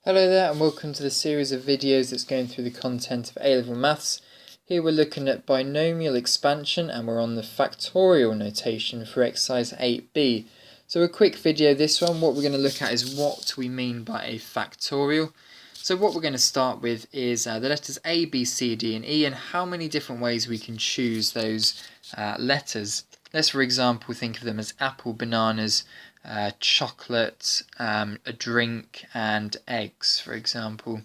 Hello there and welcome to the series of videos that's going through the content of A-Level Maths. Here we're looking at binomial expansion and we're on the factorial notation for exercise 8b. So a quick video this one. What we're going to look at is what we mean by a factorial. So what we're going to start with is the letters A, B, C, D and E and how many different ways we can choose those letters. Let's for example think of them as apple, bananas, chocolate, a drink and eggs, for example.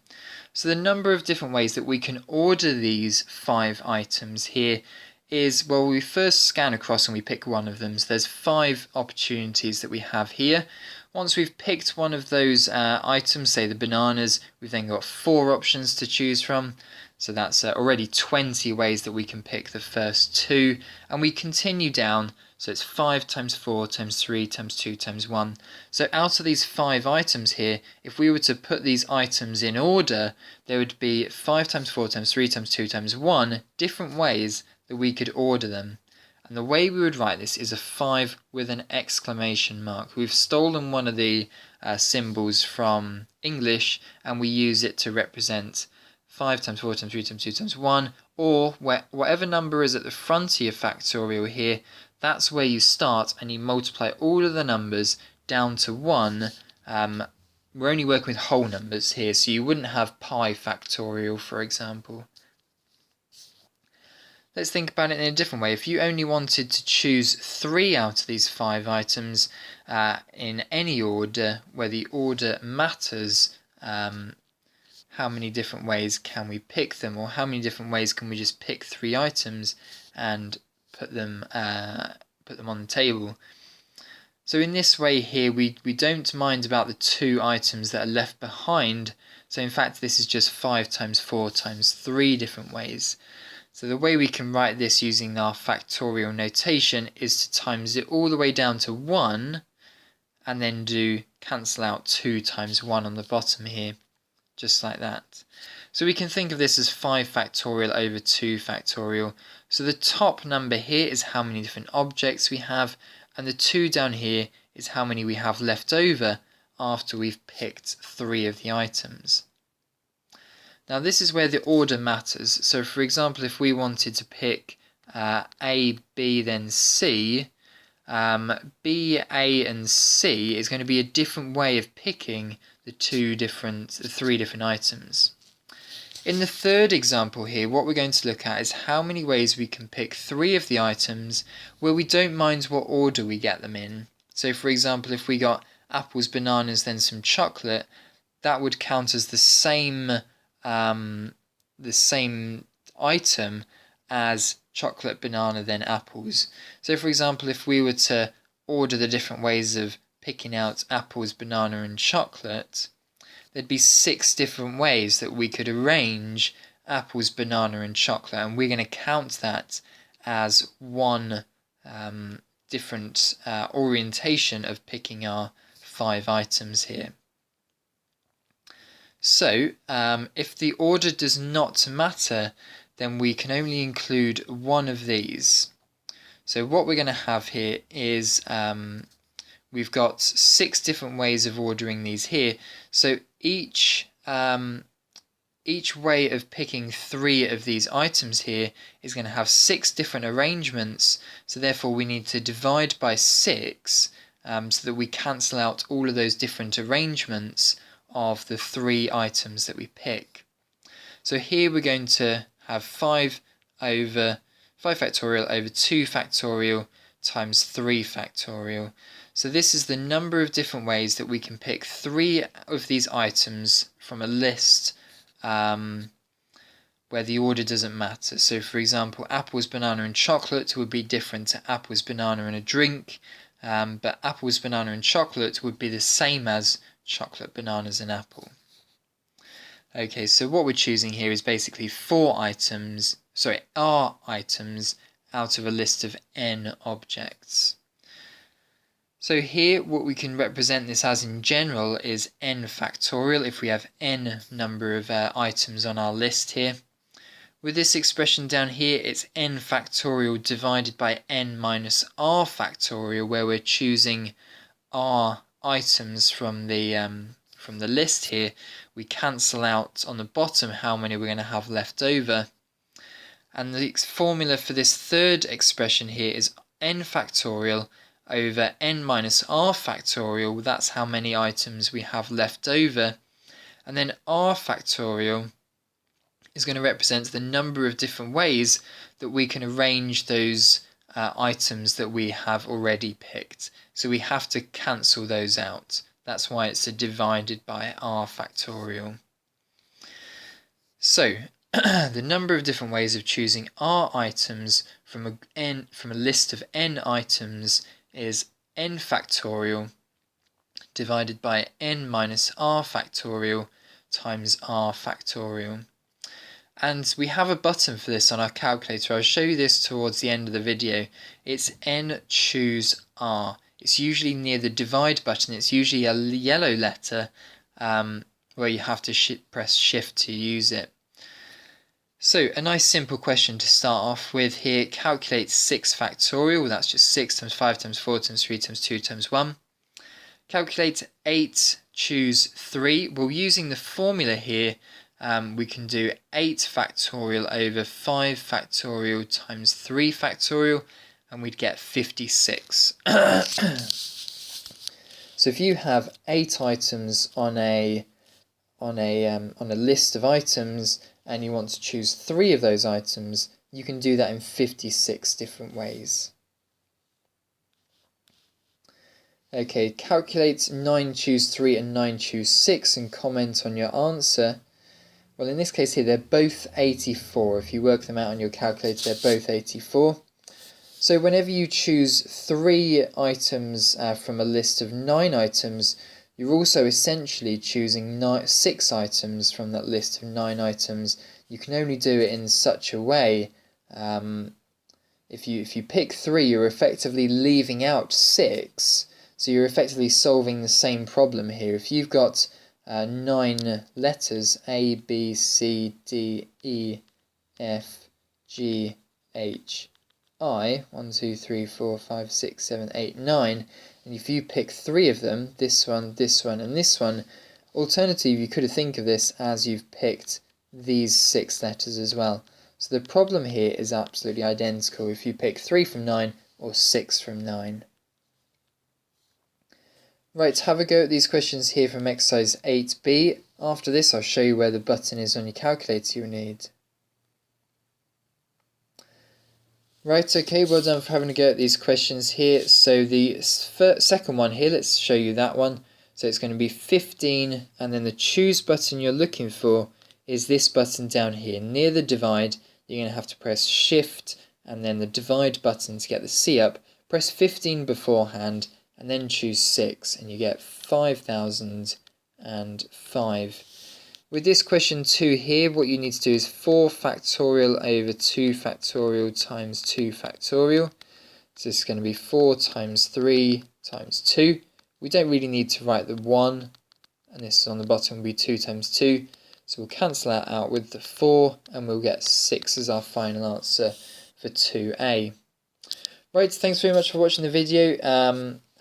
So the number of different ways that we can order these 5 items here is, well, we first scan across and we pick one of them. So there's 5 opportunities that we have here. Once we've picked one of those items, say the bananas, we've then got 4 options to choose from. So that's already 20 ways that we can pick the first 2, and we continue down. So it's 5 times 4 times 3 times 2 times 1. So out of these 5 items here, if we were to put these items in order, there would be 5 times 4 times 3 times 2 times 1 different ways that we could order them. And the way we would write this is a 5 with an exclamation mark. We've stolen one of the symbols from English and we use it to represent 5 times 4 times 3 times 2 times 1, or whatever number is at the front of your factorial here, that's where you start and you multiply all of the numbers down to 1. We're only working with whole numbers here, so you wouldn't have pi factorial, for example. Let's think about it in a different way. If you only wanted to choose 3 out of these 5 items in any order, where the order matters, how many different ways can we pick them, or how many different ways can we just pick 3 items and put them on the table? So in this way here, we don't mind about the 2 items that are left behind. So in fact, this is just 5 times 4 times 3 different ways. So the way we can write this using our factorial notation is to times it all the way down to 1, and then do cancel out 2 times 1 on the bottom here, just like that. So we can think of this as 5 factorial over 2 factorial. So the top number here is how many different objects we have, and the 2 down here is how many we have left over after we've picked 3 of the items. Now this is where the order matters. So for example, if we wanted to pick A, B, then C, B, A and C is going to be a different way of picking the 3 different items. In the third example here, what we're going to look at is how many ways we can pick 3 of the items where we don't mind what order we get them in. So for example, if we got apples, bananas, then some chocolate, that would count as the same item as chocolate, banana, then apples. So for example, if we were to order the different ways of picking out apples, banana and chocolate, there'd be 6 different ways that we could arrange apples, banana and chocolate, and we're going to count that as one different orientation of picking our 5 items here. So if the order does not matter, then we can only include one of these. So what we're going to have here is we've got 6 different ways of ordering these here. So each way of picking 3 of these items here is going to have 6 different arrangements. So therefore we need to divide by 6 so that we cancel out all of those different arrangements of the 3 items that we pick. So here we're going to have 5 factorial over 2 factorial times 3 factorial. So this is the number of different ways that we can pick 3 of these items from a list where the order doesn't matter. So for example, apples, banana and chocolate would be different to apples, banana and a drink, but apples, banana and chocolate would be the same as chocolate, bananas and apple. Okay, so what we're choosing here is basically R items out of a list of n objects. So here what we can represent this as in general is n factorial if we have n number of items on our list here. With this expression down here, it's n factorial divided by n minus r factorial, where we're choosing r items from the from the list here, we cancel out on the bottom how many we're going to have left over. And the formula for this third expression here is n factorial over n minus r factorial. That's how many items we have left over. And then r factorial is going to represent the number of different ways that we can arrange those items that we have already picked. So we have to cancel those out. That's why it's divided by r factorial. So the number of different ways of choosing r items from a list of n items is n factorial divided by n minus r factorial times r factorial. And we have a button for this on our calculator. I'll show you this towards the end of the video. It's n choose r. It's usually near the divide button. It's usually a yellow letter where you have to press shift to use it. So a nice simple question to start off with here. Calculate 6 factorial. That's just 6 times 5 times 4 times 3 times 2 times 1. Calculate 8 choose 3. Well, using the formula here, we can do 8 factorial over 5 factorial times 3 factorial, and we'd get 56. So if you have 8 items on a list of items and you want to choose 3 of those items, you can do that in 56 different ways. Okay, calculate 9 choose 3 and 9 choose 6 and comment on your answer. Well, in this case here, they're both 84. If you work them out on your calculator, they're both 84. So whenever you choose 3 items from a list of 9 items, you're also essentially choosing 6 items from that list of 9 items. You can only do it in such a way. If you pick 3, you're effectively leaving out 6. So you're effectively solving the same problem here. If you've got 9 letters, A, B, C, D, E, F, G, H, I, 1, 2, 3, 4, 5, 6, 7, 8, 9, and if you pick 3 of them, this one, and this one, alternatively you could think of this as you've picked these 6 letters as well. So the problem here is absolutely identical if you pick 3 from 9 or 6 from 9. Right, have a go at these questions here from exercise 8b. After this, I'll show you where the button is on your calculator you need. Right, okay, well done for having a go at these questions here. So the second one here, let's show you that one. So it's going to be 15, and then the choose button you're looking for is this button down here. Near the divide, you're going to have to press shift and then the divide button to get the C up. Press 15 beforehand, and then choose 6, and you get 5005. With this question 2 here, what you need to do is 4 factorial over 2 factorial times 2 factorial. So this is going to be 4 times 3 times 2. We don't really need to write the 1, and this is on the bottom will be 2 times 2. So we'll cancel that out with the 4, and we'll get 6 as our final answer for 2a. Right, thanks very much for watching the video.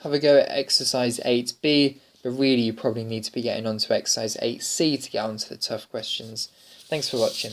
Have a go at exercise 8b, but really you probably need to be getting on to exercise 8c to get onto the tough questions. Thanks for watching.